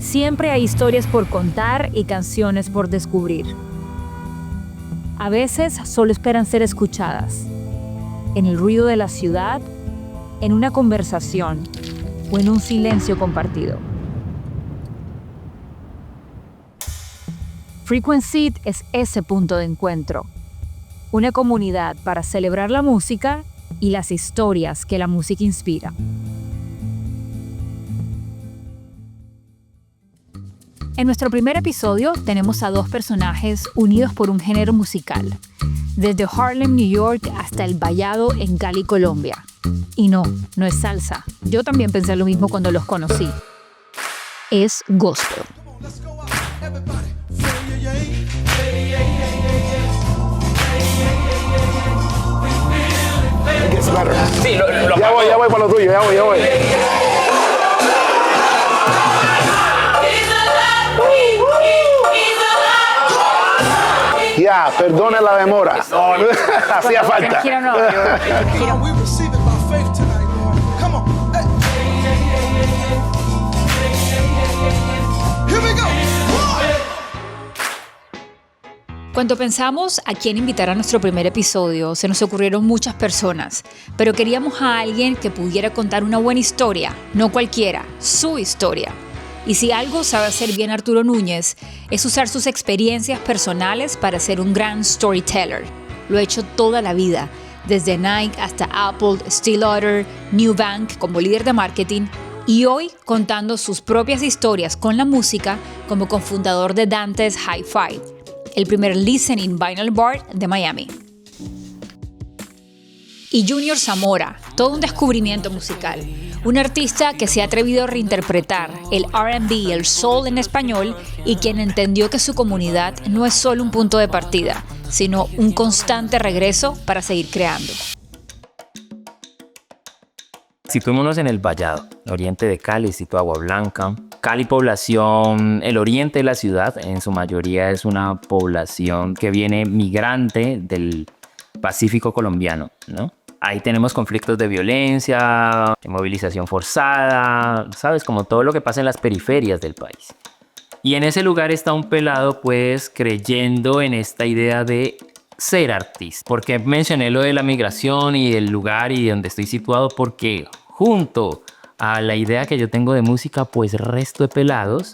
Siempre hay historias por contar y canciones por descubrir. A veces solo esperan ser escuchadas, en el ruido de la ciudad, en una conversación o en un silencio compartido. Frequency es ese punto de encuentro, una comunidad para celebrar la música y las historias que la música inspira. En nuestro primer episodio tenemos a dos personajes unidos por un género musical, desde Harlem, New York, hasta el Vallado en Cali, Colombia. Y no es salsa. Yo también pensé lo mismo cuando los conocí. Es gospel. Sí, ya voy para lo tuyo, ya voy. Ya, perdone la demora. Hacía falta. Cuando pensamos a quién invitar a nuestro primer episodio, se nos ocurrieron muchas personas, pero queríamos a alguien que pudiera contar una buena historia, no cualquiera, su historia. Y si algo sabe hacer bien Arturo Núñez, es usar sus experiencias personales para ser un gran storyteller. Lo ha hecho toda la vida, desde Nike hasta Apple, Stillwater, Nubank como líder de marketing, y hoy contando sus propias historias con la música como cofundador de Dante's Hi-Fi, el primer listening vinyl bar de Miami. Y Junior Zamora, todo un descubrimiento musical. Un artista que se ha atrevido a reinterpretar el R&B y el soul en español y quien entendió que su comunidad no es solo un punto de partida, sino un constante regreso para seguir creando. Situémonos en el Vallado, oriente de Cali, sitio Agua Blanca. Cali población, el oriente de la ciudad, en su mayoría es una población que viene migrante del Pacífico colombiano, ¿no? Ahí tenemos conflictos de violencia, de movilización forzada, ¿sabes? Como todo lo que pasa en las periferias del país. Y en ese lugar está un pelado, pues, creyendo en esta idea de ser artista. ¿Por qué mencioné lo de la migración y el lugar y donde estoy situado? Porque junto a la idea que yo tengo de música, pues, resto de pelados,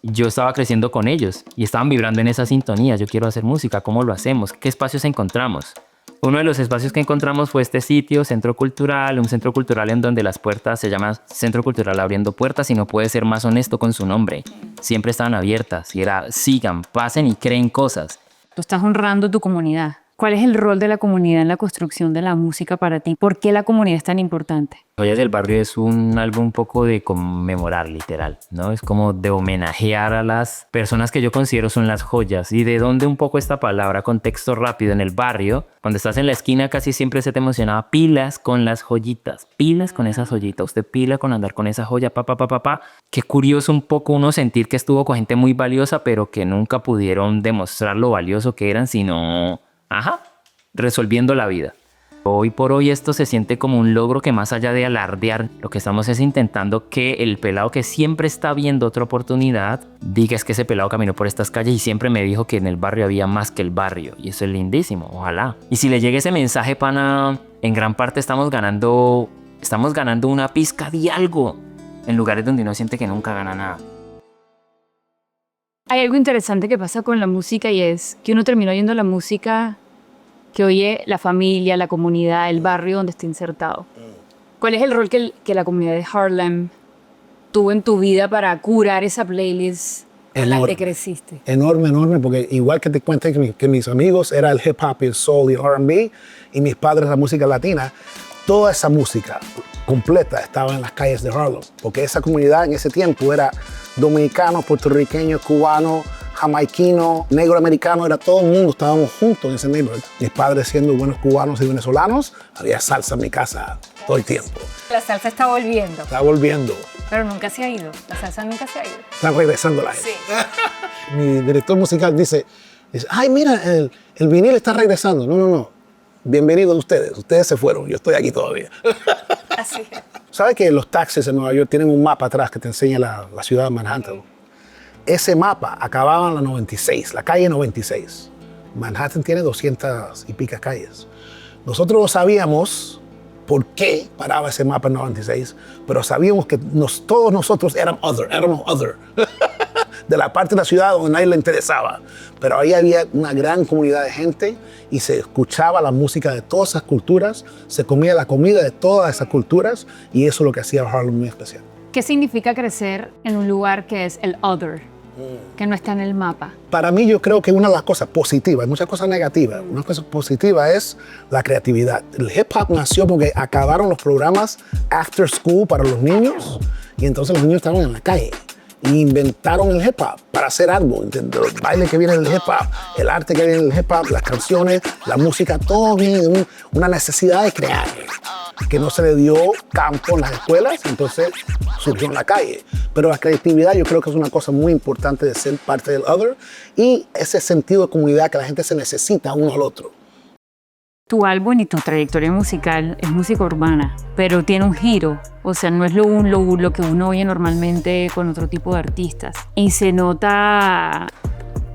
yo estaba creciendo con ellos y estaban vibrando en esa sintonía. Yo quiero hacer música, ¿cómo lo hacemos? ¿Qué espacios encontramos? Uno de los espacios que encontramos fue este sitio, Centro Cultural, un centro cultural en donde las puertas se llama Centro Cultural Abriendo Puertas y no puede ser más honesto con su nombre. Siempre estaban abiertas y era sigan, pasen y creen cosas. Tú estás honrando tu comunidad. ¿Cuál es el rol de la comunidad en la construcción de la música para ti? ¿Por qué la comunidad es tan importante? Joyas del Barrio es un álbum un poco de conmemorar, literal, ¿no? Es como de homenajear a las personas que yo considero son las joyas. ¿Y de dónde un poco esta palabra? Contexto rápido. En el barrio, cuando estás en la esquina, casi siempre se te emocionaba pilas con las joyitas. Pilas con esas joyitas. Usted pila con andar con esa joya, pa. Qué curioso un poco uno sentir que estuvo con gente muy valiosa, pero que nunca pudieron demostrar lo valioso que eran, sino... resolviendo la vida. Hoy por hoy esto se siente como un logro que más allá de alardear, lo que estamos es intentando que el pelado que siempre está viendo otra oportunidad, diga es que ese pelado caminó por estas calles y siempre me dijo que en el barrio había más que el barrio. Y eso es lindísimo, ojalá. Y si le llega ese mensaje, pana, en gran parte estamos ganando una pizca de algo en lugares donde uno siente que nunca gana nada. Hay algo interesante que pasa con la música y es que uno termina oyendo la música que oye la familia, la comunidad, el barrio donde está insertado. ¿Cuál es el rol que la comunidad de Harlem tuvo en tu vida para curar esa playlist en la que creciste? Enorme, porque igual que te cuenté que mis amigos era el hip hop y el soul y el R&B y mis padres la música latina, toda esa música completa estaba en las calles de Harlem, porque esa comunidad en ese tiempo era dominicano, puertorriqueño, cubano, jamaiquino, negro americano, era todo el mundo, estábamos juntos en ese neighborhood. Mis padres siendo buenos cubanos y venezolanos, había salsa en mi casa todo el tiempo. La salsa está volviendo. Está volviendo. Pero nunca se ha ido, la salsa nunca se ha ido. Están regresando la gente. Sí. Mi director musical dice, ay, mira, el vinil está regresando. No. Bienvenidos ustedes se fueron, yo estoy aquí todavía. Así es. ¿Sabes que los taxis en Nueva York tienen un mapa atrás que te enseña la ciudad de Manhattan? ese mapa acababa en la 96, la calle 96. Manhattan tiene 200 y picas calles. Nosotros no sabíamos por qué paraba ese mapa en 96, pero sabíamos que todos nosotros éramos other. De la parte de la ciudad donde nadie le interesaba. Pero ahí había una gran comunidad de gente y se escuchaba la música de todas esas culturas, se comía la comida de todas esas culturas y eso es lo que hacía Harlem muy especial. ¿Qué significa crecer en un lugar que es el other, que no está en el mapa? Para mí yo creo que una de las cosas positivas, hay muchas cosas negativas, una cosa positiva es la creatividad. El hip hop nació porque acabaron los programas after school para los niños y entonces los niños estaban en la calle. Y inventaron el hip hop para hacer algo, el baile que viene del hip hop, el arte que viene del hip hop, las canciones, la música, todo viene de una necesidad de crear, que no se le dio campo en las escuelas, entonces surgió en la calle. Pero la creatividad yo creo que es una cosa muy importante de ser parte del other y ese sentido de comunidad que la gente se necesita uno al otro. Tu álbum y tu trayectoria musical es música urbana, pero tiene un giro. O sea, no es lo que uno oye normalmente con otro tipo de artistas. Y se nota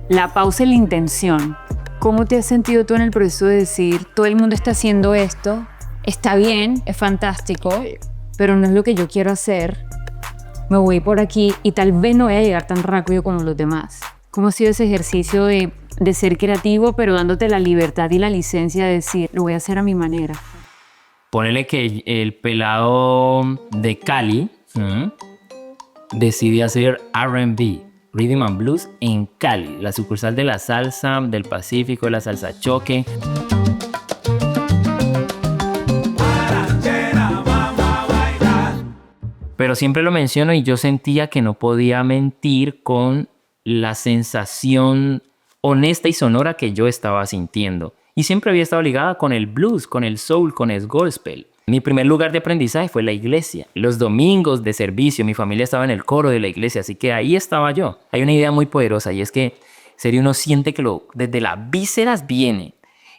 la pausa y la intención. ¿Cómo te has sentido tú en el proceso de decir, todo el mundo está haciendo esto, está bien, es fantástico, pero no es lo que yo quiero hacer, me voy por aquí y tal vez no voy a llegar tan rápido como los demás? ¿Cómo ha sido ese ejercicio de ser creativo, pero dándote la libertad y la licencia de decir, lo voy a hacer a mi manera? Ponele que el pelado de Cali decide hacer R&B, Rhythm and Blues, en Cali, la sucursal de la salsa del Pacífico, de la salsa choque. Pero siempre lo menciono y yo sentía que no podía mentir con la sensación honesta y sonora que yo estaba sintiendo. Y siempre había estado ligada con el blues, con el soul, con el gospel. Mi primer lugar de aprendizaje fue la iglesia. Los domingos de servicio, mi familia estaba en el coro de la iglesia, así que ahí estaba yo. Hay una idea muy poderosa y es que, en serio, uno siente que desde las vísceras viene.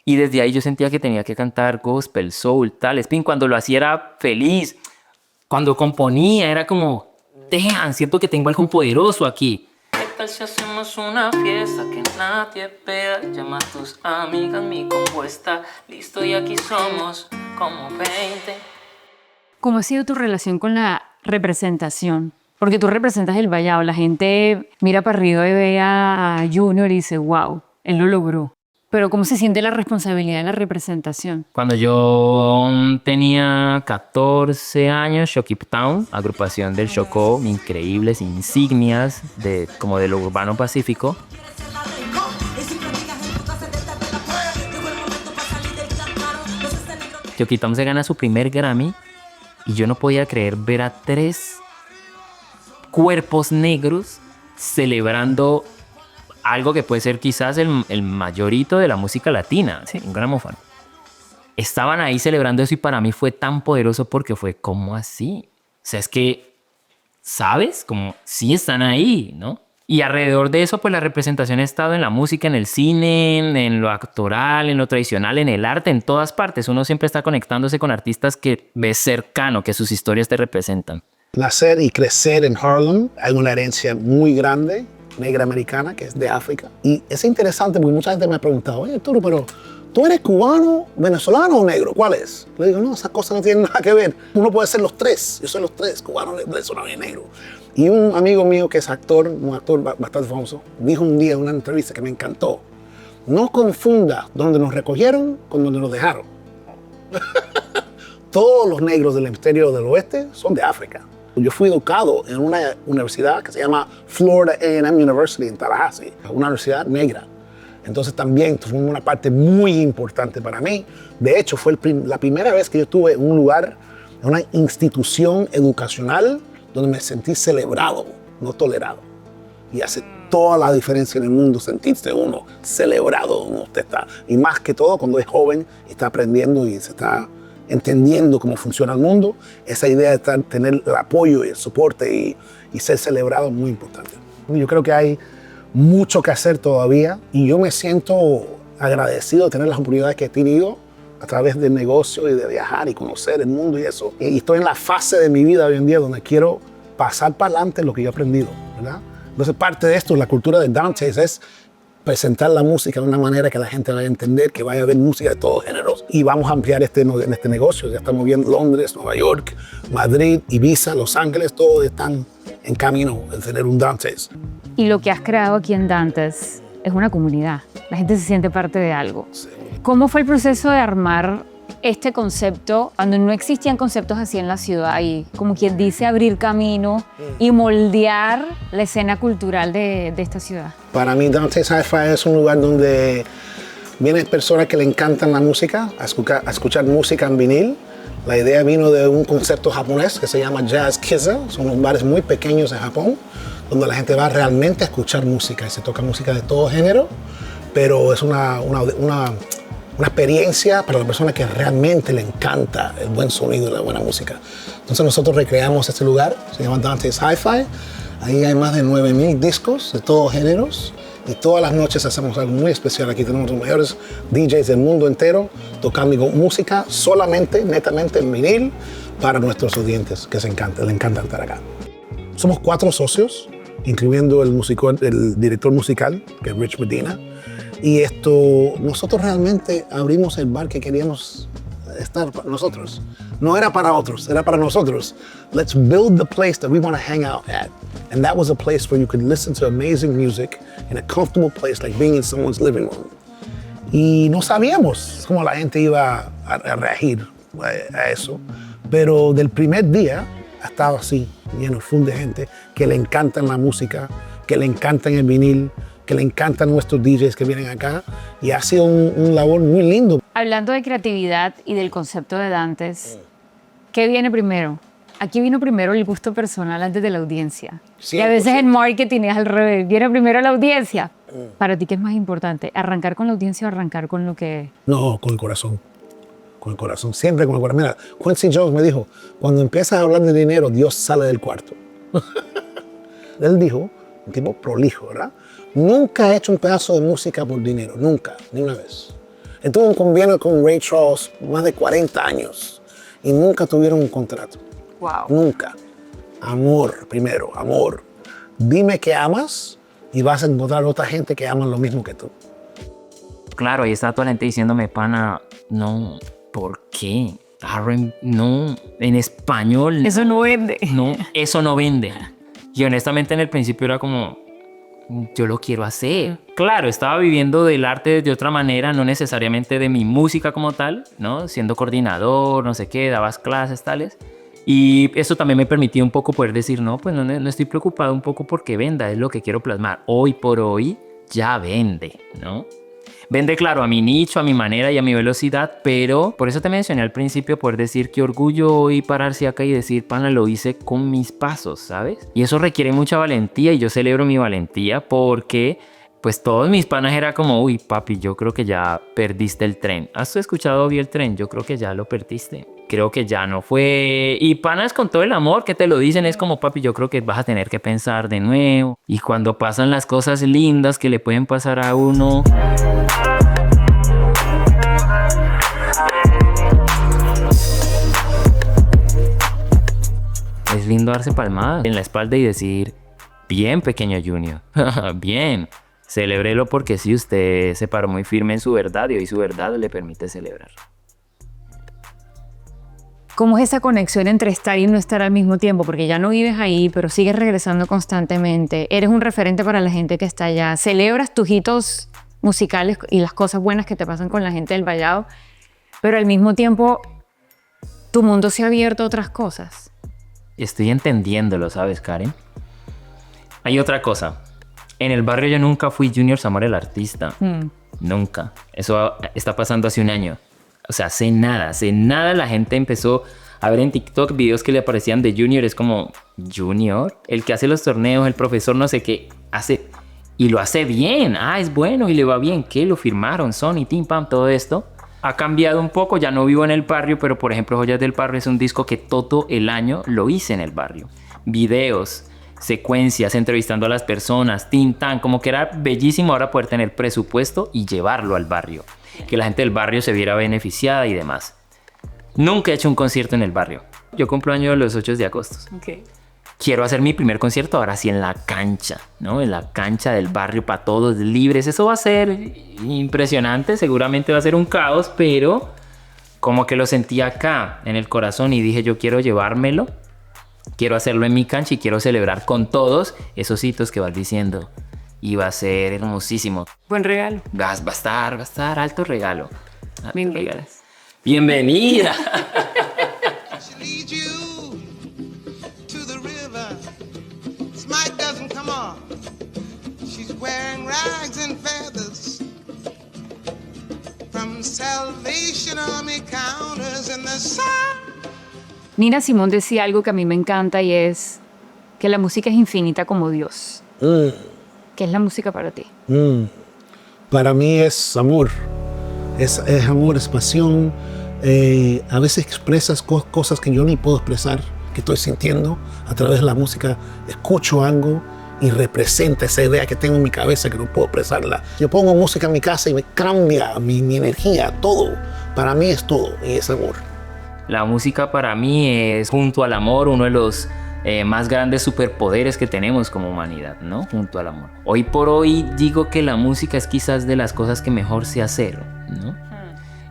Y desde ahí yo sentía que tenía que cantar gospel, soul, tal. Spin, cuando lo hacía era feliz. Cuando componía era como, damn, siento que tengo algo poderoso aquí. ¿Qué tal si hacemos una fiesta que nadie vea? Llama a tus amigas, mi combo está listo y aquí somos como 20. ¿Cómo ha sido tu relación con la representación? Porque tú representas el Vallado, la gente mira para arriba y ve a Junior y dice, wow, él lo logró. Pero ¿cómo se siente la responsabilidad de la representación? Cuando yo tenía 14 años, Shokip Town, agrupación del Chocó, increíbles insignias como de lo urbano pacífico. Shokip Town se gana su primer Grammy y yo no podía creer ver a 3 cuerpos negros celebrando algo que puede ser quizás el mayorito de la música latina, ¿sí? Un gramófono. Estaban ahí celebrando eso y para mí fue tan poderoso porque fue como así. O sea, es que, ¿sabes? Como sí están ahí, ¿no? Y alrededor de eso, pues la representación ha estado en la música, en el cine, en lo actoral, en lo tradicional, en el arte, en todas partes. Uno siempre está conectándose con artistas que ves cercano, que sus historias te representan. Nacer y crecer en Harlem, hay una herencia muy grande negra americana, que es de África. Y es interesante porque mucha gente me ha preguntado, oye, Arturo, pero ¿tú eres cubano, venezolano o negro? ¿Cuál es? Le digo, no, esas cosas no tienen nada que ver. Uno puede ser los tres. Yo soy los tres, cubano, venezolano y negro. Y un amigo mío que es actor, un actor bastante famoso, dijo un día en una entrevista que me encantó, no confunda donde nos recogieron con donde nos dejaron. Todos los negros del hemisferio del oeste son de África. Yo fui educado en una universidad que se llama Florida A&M University en Tallahassee, una universidad negra. Entonces también fue una parte muy importante para mí. De hecho, fue la primera vez que yo estuve en un lugar, en una institución educacional donde me sentí celebrado, no tolerado. Y hace toda la diferencia en el mundo sentirse uno celebrado donde usted está. Y más que todo cuando es joven y está aprendiendo y se está entendiendo cómo funciona el mundo, esa idea de tener el apoyo y el soporte y ser celebrado es muy importante. Yo creo que hay mucho que hacer todavía y yo me siento agradecido de tener las oportunidades que he tenido a través del negocio y de viajar y conocer el mundo y eso. Y estoy en la fase de mi vida hoy en día donde quiero pasar para adelante lo que yo he aprendido, ¿verdad? Entonces parte de esto, la cultura de Dantes es presentar la música de una manera que la gente vaya a entender, que vaya a ver música de todos géneros. Y vamos a ampliar este negocio. Ya estamos viendo Londres, Nueva York, Madrid, Ibiza, Los Ángeles, todos están en camino de tener un Dantes. Y lo que has creado aquí en Dantes es una comunidad. La gente se siente parte de algo. Sí. ¿Cómo fue el proceso de armar este concepto cuando no existían conceptos así en la ciudad y, como quien dice, abrir camino y moldear la escena cultural de esta ciudad? Para mí Dantes Hi-Fi es un lugar donde vienen personas que le encantan la música, a escuchar música en vinil. La idea vino de un concepto japonés que se llama Jazz Kiza. Son unos bares muy pequeños en Japón donde la gente va realmente a escuchar música y se toca música de todo género, pero es una experiencia para la persona que realmente le encanta el buen sonido y la buena música. Entonces nosotros recreamos este lugar, se llama Dantes Hi-Fi. Ahí hay más de 9,000 discos de todos géneros y todas las noches hacemos algo muy especial. Aquí tenemos los mejores DJs del mundo entero tocando música solamente, netamente en vinil para nuestros oyentes que les encanta estar acá. Somos 4 socios, incluyendo el director musical, que es Rich Medina. Y nosotros realmente abrimos el bar que queríamos estar para nosotros. No era para otros, era para nosotros. Let's build the place that we want to hang out at. And that was a place where you could listen to amazing music in a comfortable place, like being in someone's living room. Y no sabíamos cómo la gente iba a reagir a eso. Pero del primer día ha estado así, lleno full de gente que le encantan la música, que le encantan el vinil, que le encantan nuestros DJs que vienen acá, y ha sido un labor muy lindo. Hablando de creatividad y del concepto de Dantes, ¿qué viene primero? Aquí vino primero el gusto personal antes de la audiencia. 100%. Y a veces en marketing es al revés, viene primero la audiencia. Para ti, ¿qué es más importante? ¿Arrancar con la audiencia o arrancar con lo que...? No, con el corazón. Con el corazón, siempre con el corazón. Mira, Quincy Jones me dijo, cuando empiezas a hablar de dinero, Dios sale del cuarto. Él dijo, un tipo prolijo, ¿verdad? Nunca he hecho un pedazo de música por dinero, nunca, ni una vez. Él tuvo un convenio con Ray Charles más de 40 años y nunca tuvieron un contrato. Wow. Nunca. Amor, primero, amor. Dime que amas y vas a encontrar otra gente que ama lo mismo que tú. Claro, ahí está toda la gente diciéndome, pana, no, ¿por qué? No, en español. Eso no vende. No, eso no vende. Y honestamente en el principio era como, yo lo quiero hacer. Claro, estaba viviendo del arte de otra manera, no necesariamente de mi música como tal, ¿no? Siendo coordinador, no sé qué, dabas clases, tales. Y eso también me permitió un poco poder decir, no, pues no estoy preocupado un poco porque venda, es lo que quiero plasmar. Hoy por hoy ya vende, ¿no? Vende, claro, a mi nicho, a mi manera y a mi velocidad, pero por eso te mencioné al principio, poder decir qué orgullo hoy pararse acá y decir, pana, lo hice con mis pasos, ¿sabes? Y eso requiere mucha valentía y yo celebro mi valentía porque pues todos mis panas era como, uy, papi, yo creo que ya perdiste el tren. ¿Has escuchado bien el tren? Yo creo que ya lo perdiste. Creo que ya no fue. Y panas con todo el amor que te lo dicen es como, papi, yo creo que vas a tener que pensar de nuevo. Y cuando pasan las cosas lindas que le pueden pasar a uno... Es lindo darse palmadas en la espalda y decir, bien, pequeño Junior, bien. Celébrelo porque sí, usted se paró muy firme en su verdad y hoy su verdad le permite celebrar. ¿Cómo es esa conexión entre estar y no estar al mismo tiempo? Porque ya no vives ahí, pero sigues regresando constantemente. Eres un referente para la gente que está allá. Celebras tus hitos musicales y las cosas buenas que te pasan con la gente del Vallado, pero al mismo tiempo tu mundo se ha abierto a otras cosas. Estoy entendiéndolo, ¿sabes, Karen? Hay otra cosa. En el barrio yo nunca fui Junior Zamora el artista. Nunca. Eso está pasando hace un año. O sea, hace nada la gente empezó a ver en TikTok videos que le aparecían de Junior. Es como, ¿Junior? El que hace los torneos, el profesor no sé qué, hace... Y lo hace bien. Ah, es bueno y le va bien. ¿Qué? Lo firmaron, Sony, Tim Pam, todo esto. Ha cambiado un poco, ya no vivo en el barrio, pero por ejemplo Joyas del Barrio es un disco que todo el año lo hice en el barrio. Videos, secuencias, entrevistando a las personas, tin tan, como que era bellísimo ahora poder tener presupuesto y llevarlo al barrio. Que la gente del barrio se viera beneficiada y demás. Nunca he hecho un concierto en el barrio. Yo cumplo año los 8 de agosto. Okay. quiero hacer mi primer concierto ahora sí en la cancha, ¿no? En la cancha del barrio para todos libres. Eso va a ser impresionante, seguramente va a ser un caos, pero como que lo sentí acá en el corazón y dije, yo quiero llevármelo, quiero hacerlo en mi cancha y quiero celebrar con todos esos hitos que vas diciendo. Y va a ser hermosísimo. Buen regalo. Va a estar alto regalo. Me invitas. Bienvenida. She leads you to the river. Smite doesn't come on. She's wearing rags and feathers from Salvation Army counters in the sun. Nina Simone decía algo que a mí me encanta y es que la música es infinita como Dios. ¿Qué es la música para ti? Para mí es amor. Es amor, es pasión. A veces expresas cosas que yo ni puedo expresar, que estoy sintiendo a través de la música. Escucho algo y representa esa idea que tengo en mi cabeza que no puedo expresarla. Yo pongo música en mi casa y me cambia mi energía, todo. Para mí es todo y es amor. La música para mí es, junto al amor, uno de los más grandes superpoderes que tenemos como humanidad, ¿no? Junto al amor. Hoy por hoy digo que la música es quizás de las cosas que mejor sé hacer, ¿no?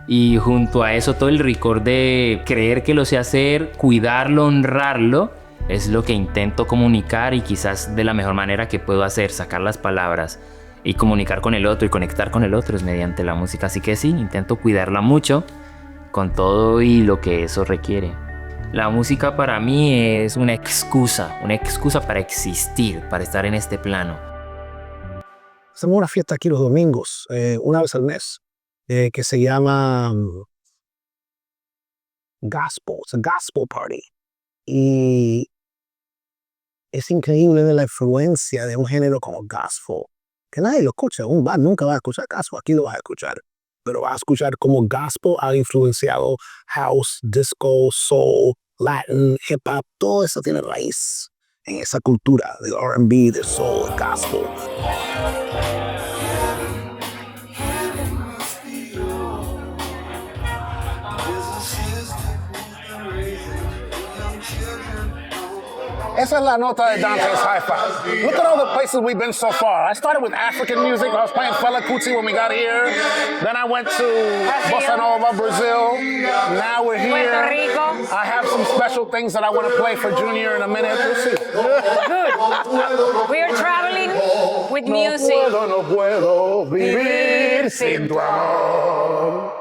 Y junto a eso todo el rigor de creer que lo sé hacer, cuidarlo, honrarlo, es lo que intento comunicar y quizás de la mejor manera que puedo hacer, sacar las palabras y comunicar con el otro y conectar con el otro es mediante la música. Así que sí, intento cuidarla mucho con todo y lo que eso requiere. La música para mí es una excusa para existir, para estar en este plano. Hacemos una fiesta aquí los domingos, una vez al mes, que se llama Gospel. It's a Gospel Party. Y es increíble de la influencia de un género como Gospel, que nadie lo escucha. Un bar nunca va a escuchar Gospel, aquí lo vas a escuchar. Pero vas a escuchar cómo Gospel ha influenciado House, Disco, Soul, Latin, Hip Hop. Todo eso tiene raíz en esa cultura del R&B, del Soul, del Gospel. Esa es la nota de Dante's Hi-Fi. Look at all the places we've been so far. I started with African music. I was playing Fela Kuti when we got here. Then I went to Bossa Nova, Brazil. Now we're here. Puerto Rico. I have some special things that I want to play for Junior in a minute. We'll see. Good. We are traveling with music. No puedo vivir sin tu amor.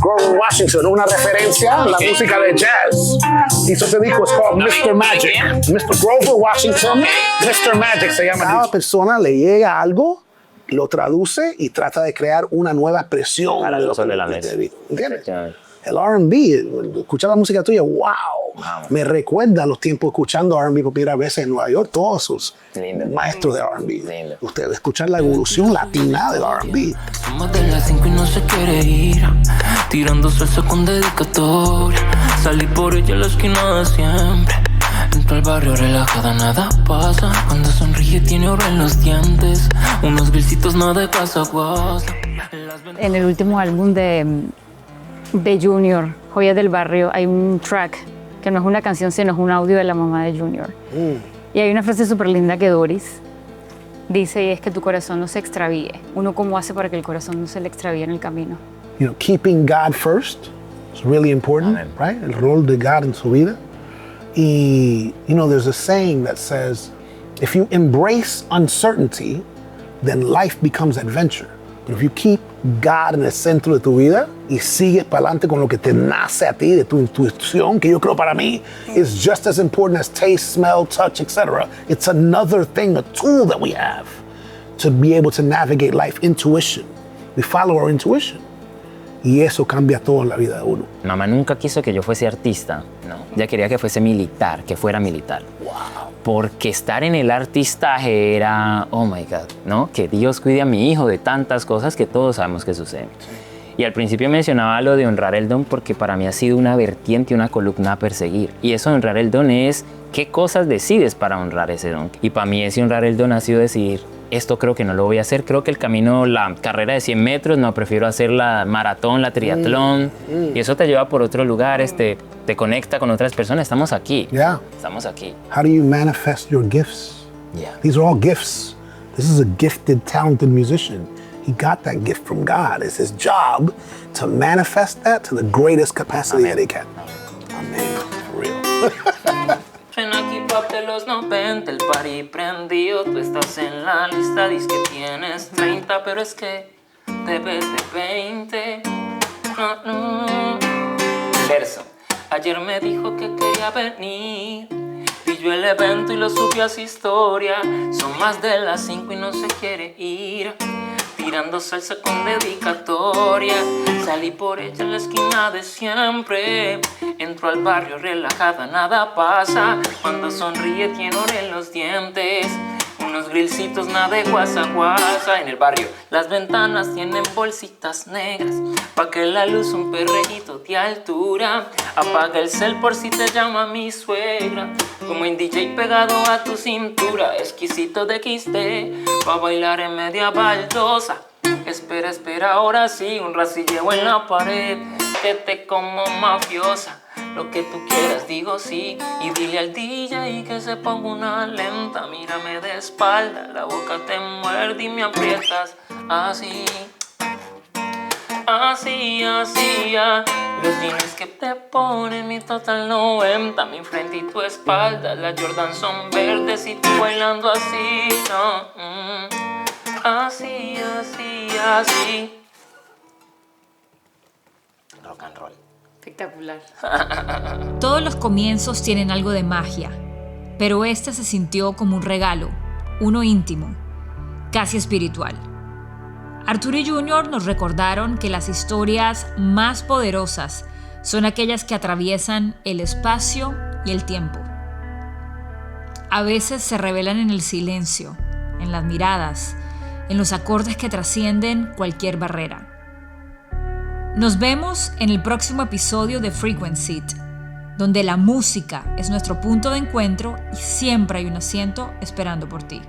Grover Washington, una referencia a la música de jazz. Hizo ese disco, es called Mr. Magic. Mr. Grover Washington, Mr. Magic se llama. Cada persona le llega algo, lo traduce y trata de crear una nueva expresión. Para el uso de la mesa. ¿Entiendes? El R&B, escuchar la música tuya, wow. Me recuerda a los tiempos escuchando R&B por primera vez en Nueva York, todos sus maestros de R&B. Ustedes escuchar la evolución latina del R&B. Somos de las 5 y no se quiere ir, tirando salsa con dedicatoria. Salí por ella a la esquina de siempre. Entro al barrio relajada, nada pasa. Cuando sonríe tiene oro en los dientes. Unos besitos no de casa guasa. En el último álbum de Junior, Joyas del Barrio, hay un track que no es una canción, sino es un audio de la mamá de Junior. Y hay una frase súper linda que Doris dice, y es que tu corazón no se extravíe. Uno, ¿cómo hace para que el corazón no se le extravíe en el camino? You know, keeping God first is really important, right? El rol de God en su vida. Y, you know, there's a saying that says, if you embrace uncertainty, then life becomes adventure. But if you keep God en el centro de tu vida y sigues para adelante con lo que te nace a ti, de tu intuición, que yo creo para mí is just as important as taste, smell, touch, etc. It's another thing, a tool that we have to be able to navigate life, intuition. We follow our intuition. Y eso cambia todo en la vida de uno. Mamá nunca quiso que yo fuese artista, no. Ella quería que fuese militar, que fuera militar. Wow. Porque estar en el artistaje era, oh my God, ¿no? Que Dios cuide a mi hijo de tantas cosas que todos sabemos que suceden. Y al principio mencionaba lo de honrar el don porque para mí ha sido una vertiente, una columna a perseguir. Y eso de honrar el don es qué cosas decides para honrar ese don. Y para mí ese honrar el don ha sido decidir esto creo que no lo voy a hacer, creo que el camino, la carrera de 100 metros, no, prefiero hacer la maratón, la triatlón, y eso te lleva por otros lugares, te conecta con otras personas, estamos aquí, Yeah. estamos aquí. How do you manifest your gifts? Yeah. These are all gifts. This is a gifted, talented musician. He got that gift from God. It's his job to manifest that to the greatest capacity that he can. Amen. For real. Ven aquí pop de los 90, el party prendido. Tú estás en la lista, dices que tienes 30, pero es que te ves de 20. Verso. Ayer me dijo que quería venir. Vi yo el evento y lo subí a su historia. Son más de las 5 y no se quiere ir. Tirando salsa con dedicatoria. Salí por ella en la esquina de siempre. Entro al barrio relajada, nada pasa. Cuando sonríe tiene oro en los dientes. Unos grillcitos, nada de guasa guasa. En el barrio las ventanas tienen bolsitas negras. Pa' que la luz un perreíto de altura. Apaga el cel por si te llama mi suegra. Como un DJ pegado a tu cintura. Exquisito de XD, pa' bailar en media baldosa. Espera, espera, ahora sí, un racilleo en la pared. Que te como mafiosa. Lo que tú quieras, digo sí. Y dile al DJ que se ponga una lenta. Mírame de espalda, la boca te muerde y me aprietas. Así, así, así, ya. Los jeans que te ponen mi total 90. Mi frente y tu espalda, las Jordan son verdes y tú bailando así, no. Así, así, así. Rock and roll. Espectacular. Todos los comienzos tienen algo de magia, pero este se sintió como un regalo, uno íntimo, casi espiritual. Arturo y Junior nos recordaron que las historias más poderosas son aquellas que atraviesan el espacio y el tiempo. A veces se revelan en el silencio, en las miradas, en los acordes que trascienden cualquier barrera. Nos vemos en el próximo episodio de Frequency, donde la música es nuestro punto de encuentro y siempre hay un asiento esperando por ti.